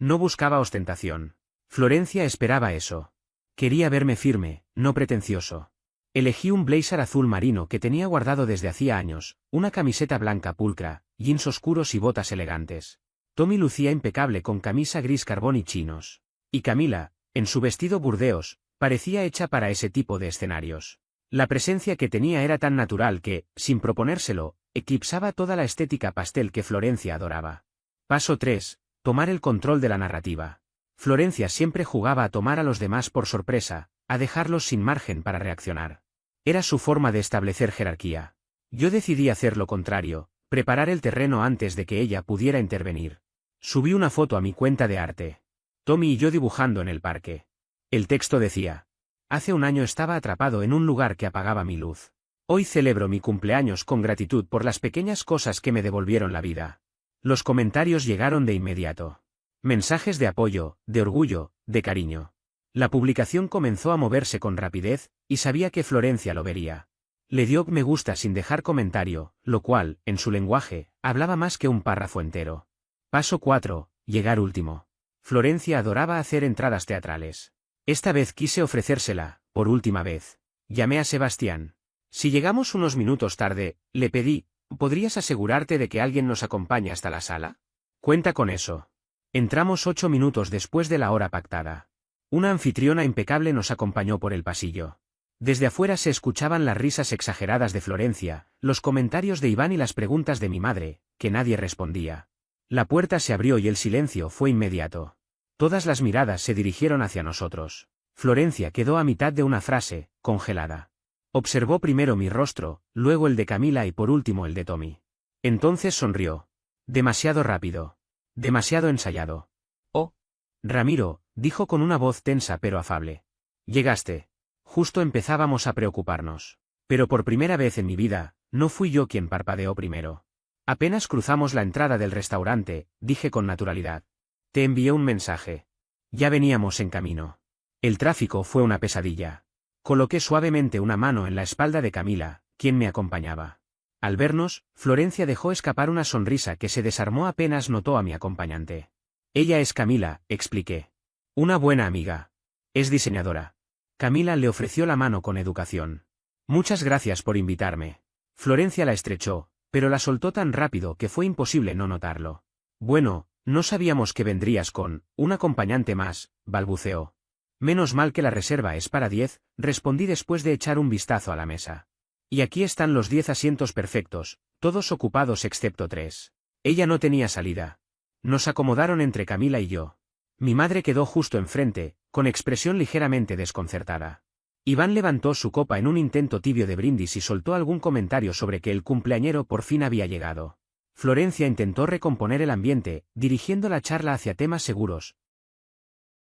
No buscaba ostentación. Florencia esperaba eso. Quería verme firme, no pretencioso. Elegí un blazer azul marino que tenía guardado desde hacía años, una camiseta blanca pulcra, jeans oscuros y botas elegantes. Tommy lucía impecable con camisa gris carbón y chinos. Y Camila, en su vestido burdeos, parecía hecha para ese tipo de escenarios. La presencia que tenía era tan natural que, sin proponérselo, eclipsaba toda la estética pastel que Florencia adoraba. Paso 3. Tomar el control de la narrativa. Florencia siempre jugaba a tomar a los demás por sorpresa, a dejarlos sin margen para reaccionar. Era su forma de establecer jerarquía. Yo decidí hacer lo contrario, preparar el terreno antes de que ella pudiera intervenir. Subí una foto a mi cuenta de arte. Tommy y yo dibujando en el parque. El texto decía: hace un año estaba atrapado en un lugar que apagaba mi luz. Hoy celebro mi cumpleaños con gratitud por las pequeñas cosas que me devolvieron la vida. Los comentarios llegaron de inmediato. Mensajes de apoyo, de orgullo, de cariño. La publicación comenzó a moverse con rapidez, y sabía que Florencia lo vería. Le dio me gusta sin dejar comentario, lo cual, en su lenguaje, hablaba más que un párrafo entero. Paso 4. Llegar último. Florencia adoraba hacer entradas teatrales. Esta vez quise ofrecérsela, por última vez. Llamé a Sebastián. Si llegamos unos minutos tarde, le pedí, ¿podrías asegurarte de que alguien nos acompañe hasta la sala? Cuenta con eso. Entramos 8 minutos después de la hora pactada. Una anfitriona impecable nos acompañó por el pasillo. Desde afuera se escuchaban las risas exageradas de Florencia, los comentarios de Iván y las preguntas de mi madre, que nadie respondía. La puerta se abrió y el silencio fue inmediato. Todas las miradas se dirigieron hacia nosotros. Florencia quedó a mitad de una frase, congelada. Observó primero mi rostro, luego el de Camila y por último el de Tommy. Entonces sonrió. Demasiado rápido. Demasiado ensayado. Oh. Ramiro, dijo con una voz tensa pero afable. Llegaste. Justo empezábamos a preocuparnos. Pero por primera vez en mi vida, no fui yo quien parpadeó primero. Apenas cruzamos la entrada del restaurante, dije con naturalidad. Te envié un mensaje. Ya veníamos en camino. El tráfico fue una pesadilla. Coloqué suavemente una mano en la espalda de Camila, quien me acompañaba. Al vernos, Florencia dejó escapar una sonrisa que se desarmó apenas notó a mi acompañante. Ella es Camila, expliqué. Una buena amiga. Es diseñadora. Camila le ofreció la mano con educación. Muchas gracias por invitarme. Florencia la estrechó, pero la soltó tan rápido que fue imposible no notarlo. Bueno, no sabíamos que vendrías con un acompañante más, balbuceó. Menos mal que la reserva es para 10, respondí después de echar un vistazo a la mesa. Y aquí están los 10 asientos perfectos, todos ocupados excepto 3. Ella no tenía salida. Nos acomodaron entre Camila y yo. Mi madre quedó justo enfrente, con expresión ligeramente desconcertada. Iván levantó su copa en un intento tibio de brindis y soltó algún comentario sobre que el cumpleañero por fin había llegado. Florencia intentó recomponer el ambiente, dirigiendo la charla hacia temas seguros.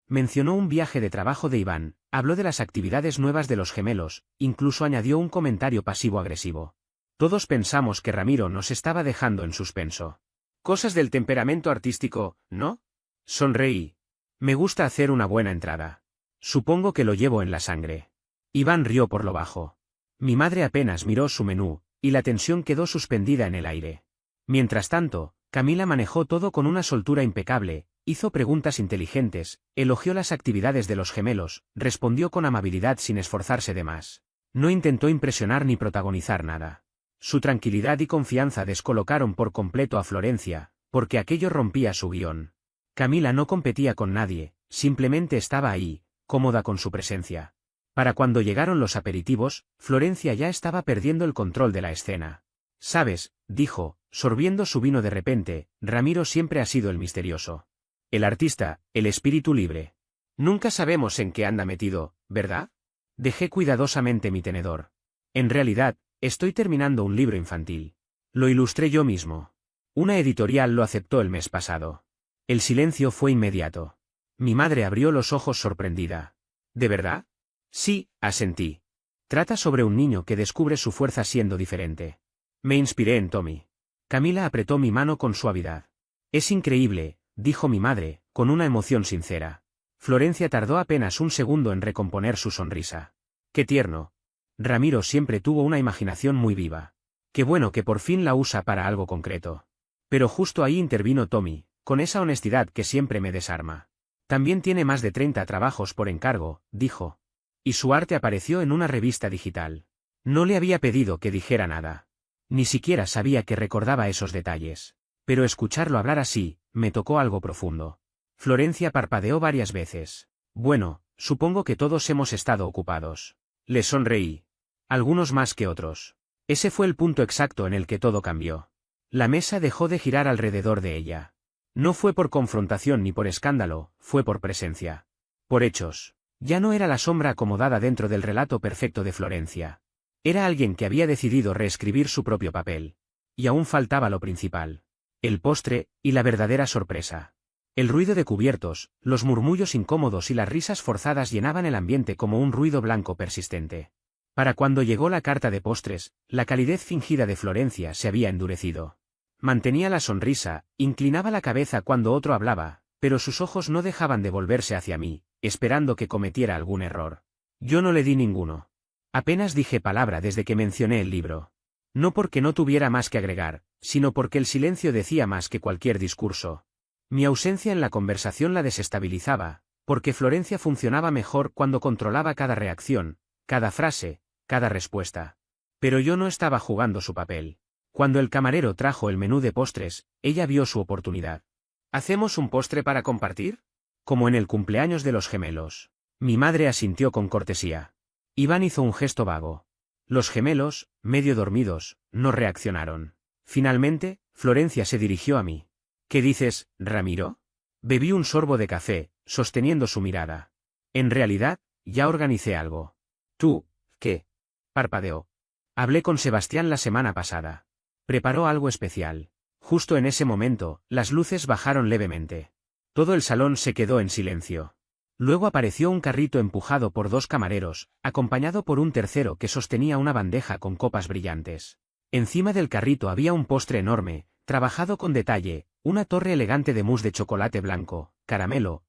Mencionó un viaje de trabajo de Iván, habló de las actividades nuevas de los gemelos, incluso añadió un comentario pasivo-agresivo. Todos pensamos que Ramiro nos estaba dejando en suspenso. Cosas del temperamento artístico, ¿no? Sonreí. Me gusta hacer una buena entrada. Supongo que lo llevo en la sangre. Iván rió por lo bajo. Mi madre apenas miró su menú, y la tensión quedó suspendida en el aire. Mientras tanto, Camila manejó todo con una soltura impecable, hizo preguntas inteligentes, elogió las actividades de los gemelos, respondió con amabilidad sin esforzarse de más. No intentó impresionar ni protagonizar nada. Su tranquilidad y confianza descolocaron por completo a Florencia, porque aquello rompía su guión. Camila no competía con nadie, simplemente estaba ahí, cómoda con su presencia. Para cuando llegaron los aperitivos, Florencia ya estaba perdiendo el control de la escena. «Sabes», dijo, sorbiendo su vino de repente, «Ramiro siempre ha sido el misterioso. El artista, el espíritu libre. Nunca sabemos en qué anda metido, ¿verdad?» Dejé cuidadosamente mi tenedor. En realidad, estoy terminando un libro infantil. Lo ilustré yo mismo. Una editorial lo aceptó el mes pasado. El silencio fue inmediato. Mi madre abrió los ojos sorprendida. ¿De verdad? Sí, asentí. Trata sobre un niño que descubre su fuerza siendo diferente. Me inspiré en Tommy. Camila apretó mi mano con suavidad. Es increíble, dijo mi madre, con una emoción sincera. Florencia tardó apenas un segundo en recomponer su sonrisa. Qué tierno. Ramiro siempre tuvo una imaginación muy viva. Qué bueno que por fin la usa para algo concreto. Pero justo ahí intervino Tommy, con esa honestidad que siempre me desarma. También tiene más de 30 trabajos por encargo, dijo. Y su arte apareció en una revista digital. No le había pedido que dijera nada. Ni siquiera sabía que recordaba esos detalles. Pero escucharlo hablar así, me tocó algo profundo. Florencia parpadeó varias veces. Bueno, supongo que todos hemos estado ocupados. Le sonreí. Algunos más que otros. Ese fue el punto exacto en el que todo cambió. La mesa dejó de girar alrededor de ella. No fue por confrontación ni por escándalo, fue por presencia. Por hechos. Ya no era la sombra acomodada dentro del relato perfecto de Florencia. Era alguien que había decidido reescribir su propio papel. Y aún faltaba lo principal. El postre, y la verdadera sorpresa. El ruido de cubiertos, los murmullos incómodos y las risas forzadas llenaban el ambiente como un ruido blanco persistente. Para cuando llegó la carta de postres, la calidez fingida de Florencia se había endurecido. Mantenía la sonrisa, inclinaba la cabeza cuando otro hablaba, pero sus ojos no dejaban de volverse hacia mí, esperando que cometiera algún error. Yo no le di ninguno. Apenas dije palabra desde que mencioné el libro. No porque no tuviera más que agregar, sino porque el silencio decía más que cualquier discurso. Mi ausencia en la conversación la desestabilizaba, porque Florencia funcionaba mejor cuando controlaba cada reacción, cada frase, cada respuesta. Pero yo no estaba jugando su papel. Cuando el camarero trajo el menú de postres, ella vio su oportunidad. ¿Hacemos un postre para compartir? Como en el cumpleaños de los gemelos. Mi madre asintió con cortesía. Iván hizo un gesto vago. Los gemelos, medio dormidos, no reaccionaron. Finalmente, Florencia se dirigió a mí. ¿Qué dices, Ramiro? Bebí un sorbo de café, sosteniendo su mirada. En realidad, ya organicé algo. ¿Tú, qué? Parpadeó. Hablé con Sebastián la semana pasada. Preparó algo especial. Justo en ese momento, las luces bajaron levemente. Todo el salón se quedó en silencio. Luego apareció un carrito empujado por 2 camareros, acompañado por un tercero que sostenía una bandeja con copas brillantes. Encima del carrito había un postre enorme, trabajado con detalle, una torre elegante de mousse de chocolate blanco, caramelo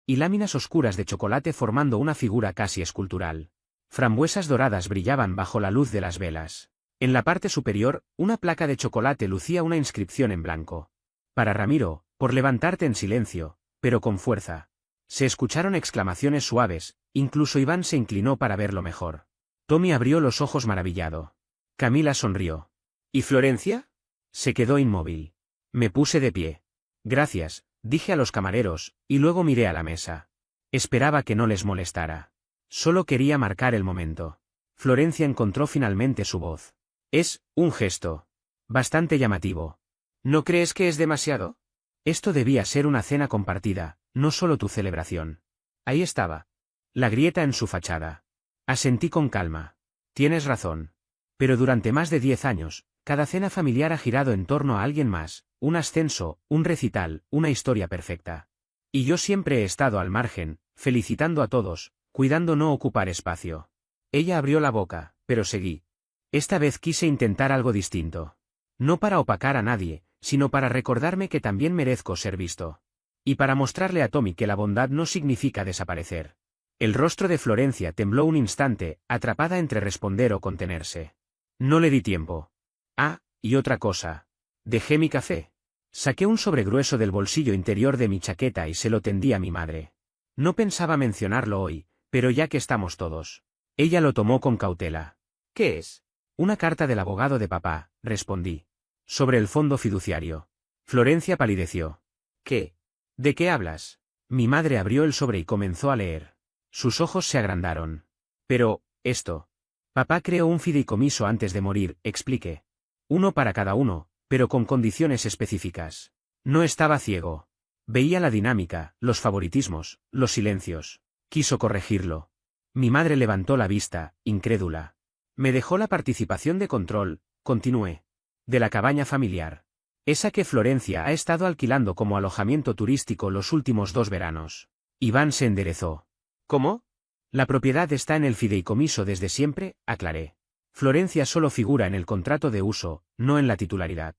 y láminas oscuras de chocolate formando una figura casi escultural. Frambuesas doradas brillaban bajo la luz de las velas. En la parte superior, una placa de chocolate lucía una inscripción en blanco. Para Ramiro, por levantarte en silencio, pero con fuerza. Se escucharon exclamaciones suaves, incluso Iván se inclinó para verlo mejor. Tommy abrió los ojos maravillado. Camila sonrió. ¿Y Florencia? Se quedó inmóvil. Me puse de pie. Gracias, dije a los camareros, y luego miré a la mesa. Esperaba que no les molestara. Solo quería marcar el momento. Florencia encontró finalmente su voz. Es un gesto bastante llamativo. ¿No crees que es demasiado? Esto debía ser una cena compartida, no solo tu celebración. Ahí estaba. La grieta en su fachada. Asentí con calma. Tienes razón. Pero durante más de 10 años, cada cena familiar ha girado en torno a alguien más, un ascenso, un recital, una historia perfecta. Y yo siempre he estado al margen, felicitando a todos, cuidando no ocupar espacio. Ella abrió la boca, pero seguí. Esta vez quise intentar algo distinto. No para opacar a nadie, sino para recordarme que también merezco ser visto. Y para mostrarle a Tommy que la bondad no significa desaparecer. El rostro de Florencia tembló un instante, atrapada entre responder o contenerse. No le di tiempo. Ah, y otra cosa. Dejé mi café. Saqué un sobre grueso del bolsillo interior de mi chaqueta y se lo tendí a mi madre. No pensaba mencionarlo hoy, pero ya que estamos todos. Ella lo tomó con cautela. ¿Qué es? Una carta del abogado de papá, respondí. Sobre el fondo fiduciario. Florencia palideció. ¿Qué? ¿De qué hablas? Mi madre abrió el sobre y comenzó a leer. Sus ojos se agrandaron. Pero, esto. Papá creó un fideicomiso antes de morir, expliqué. Uno para cada uno, pero con condiciones específicas. No estaba ciego. Veía la dinámica, los favoritismos, los silencios. Quiso corregirlo. Mi madre levantó la vista, incrédula. Me dejó la participación de control, continué. De la cabaña familiar. Esa que Florencia ha estado alquilando como alojamiento turístico los últimos 2 veranos. Iván se enderezó. ¿Cómo? La propiedad está en el fideicomiso desde siempre, aclaré. Florencia solo figura en el contrato de uso, no en la titularidad.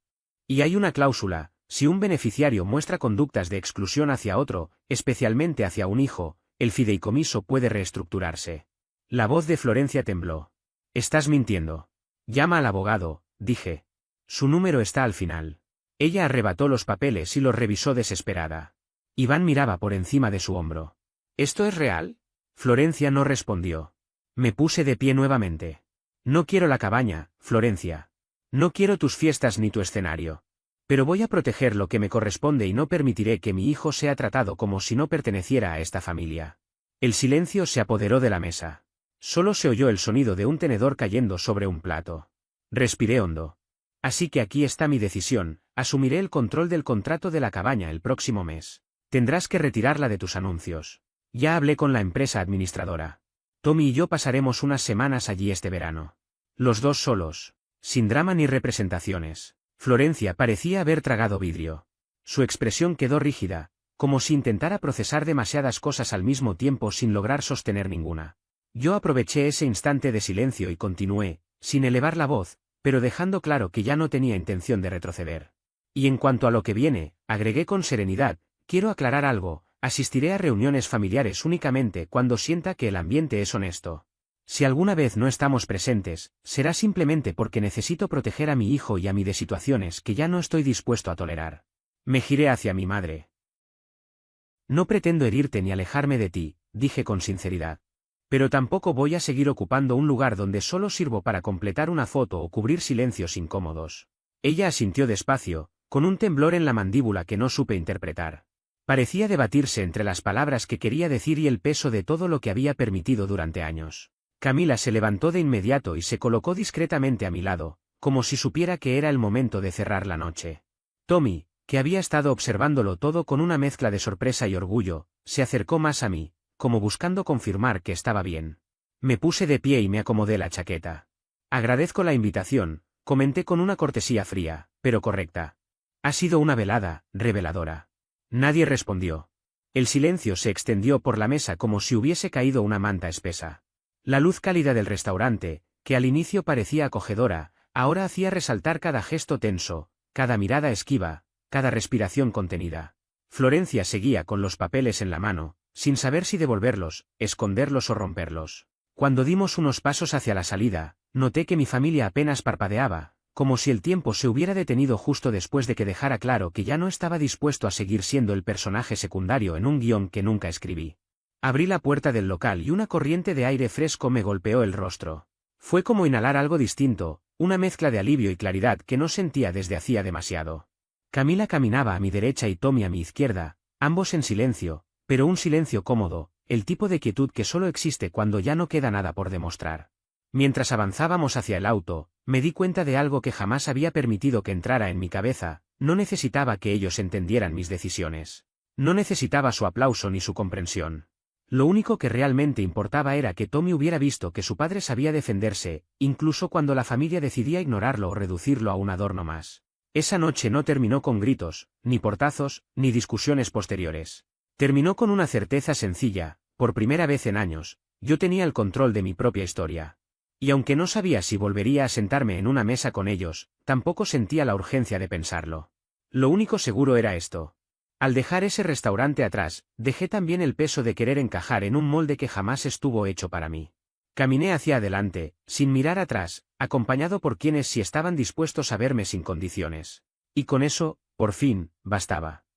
Y hay una cláusula, si un beneficiario muestra conductas de exclusión hacia otro, especialmente hacia un hijo, el fideicomiso puede reestructurarse. La voz de Florencia tembló. Estás mintiendo. Llama al abogado, dije. Su número está al final. Ella arrebató los papeles y los revisó desesperada. Iván miraba por encima de su hombro. ¿Esto es real? Florencia no respondió. Me puse de pie nuevamente. No quiero la cabaña, Florencia. No quiero tus fiestas ni tu escenario. Pero voy a proteger lo que me corresponde y no permitiré que mi hijo sea tratado como si no perteneciera a esta familia. El silencio se apoderó de la mesa. Solo se oyó el sonido de un tenedor cayendo sobre un plato. Respiré hondo. Así que aquí está mi decisión, asumiré el control del contrato de la cabaña el próximo mes. Tendrás que retirarla de tus anuncios. Ya hablé con la empresa administradora. Tommy y yo pasaremos unas semanas allí este verano. Los 2 solos, sin drama ni representaciones. Florencia parecía haber tragado vidrio. Su expresión quedó rígida, como si intentara procesar demasiadas cosas al mismo tiempo sin lograr sostener ninguna. Yo aproveché ese instante de silencio y continué, sin elevar la voz, pero dejando claro que ya no tenía intención de retroceder. Y en cuanto a lo que viene, agregué con serenidad, quiero aclarar algo, asistiré a reuniones familiares únicamente cuando sienta que el ambiente es honesto. Si alguna vez no estamos presentes, será simplemente porque necesito proteger a mi hijo y a mí de situaciones que ya no estoy dispuesto a tolerar. Me giré hacia mi madre. No pretendo herirte ni alejarme de ti, dije con sinceridad. Pero tampoco voy a seguir ocupando un lugar donde solo sirvo para completar una foto o cubrir silencios incómodos. Ella asintió despacio, con un temblor en la mandíbula que no supe interpretar. Parecía debatirse entre las palabras que quería decir y el peso de todo lo que había permitido durante años. Camila se levantó de inmediato y se colocó discretamente a mi lado, como si supiera que era el momento de cerrar la noche. Tommy, que había estado observándolo todo con una mezcla de sorpresa y orgullo, se acercó más a mí, como buscando confirmar que estaba bien. Me puse de pie y me acomodé la chaqueta. Agradezco la invitación, comenté con una cortesía fría, pero correcta. Ha sido una velada, reveladora. Nadie respondió. El silencio se extendió por la mesa como si hubiese caído una manta espesa. La luz cálida del restaurante, que al inicio parecía acogedora, ahora hacía resaltar cada gesto tenso, cada mirada esquiva, cada respiración contenida. Florencia seguía con los papeles en la mano, sin saber si devolverlos, esconderlos o romperlos. Cuando dimos unos pasos hacia la salida, noté que mi familia apenas parpadeaba, como si el tiempo se hubiera detenido justo después de que dejara claro que ya no estaba dispuesto a seguir siendo el personaje secundario en un guión que nunca escribí. Abrí la puerta del local y una corriente de aire fresco me golpeó el rostro. Fue como inhalar algo distinto, una mezcla de alivio y claridad que no sentía desde hacía demasiado. Camila caminaba a mi derecha y Tommy a mi izquierda, ambos en silencio, pero un silencio cómodo, el tipo de quietud que solo existe cuando ya no queda nada por demostrar. Mientras avanzábamos hacia el auto, me di cuenta de algo que jamás había permitido que entrara en mi cabeza: no necesitaba que ellos entendieran mis decisiones. No necesitaba su aplauso ni su comprensión. Lo único que realmente importaba era que Tommy hubiera visto que su padre sabía defenderse, incluso cuando la familia decidía ignorarlo o reducirlo a un adorno más. Esa noche no terminó con gritos, ni portazos, ni discusiones posteriores. Terminó con una certeza sencilla: por primera vez en años, yo tenía el control de mi propia historia. Y aunque no sabía si volvería a sentarme en una mesa con ellos, tampoco sentía la urgencia de pensarlo. Lo único seguro era esto. Al dejar ese restaurante atrás, dejé también el peso de querer encajar en un molde que jamás estuvo hecho para mí. Caminé hacia adelante, sin mirar atrás, acompañado por quienes sí estaban dispuestos a verme sin condiciones. Y con eso, por fin, bastaba.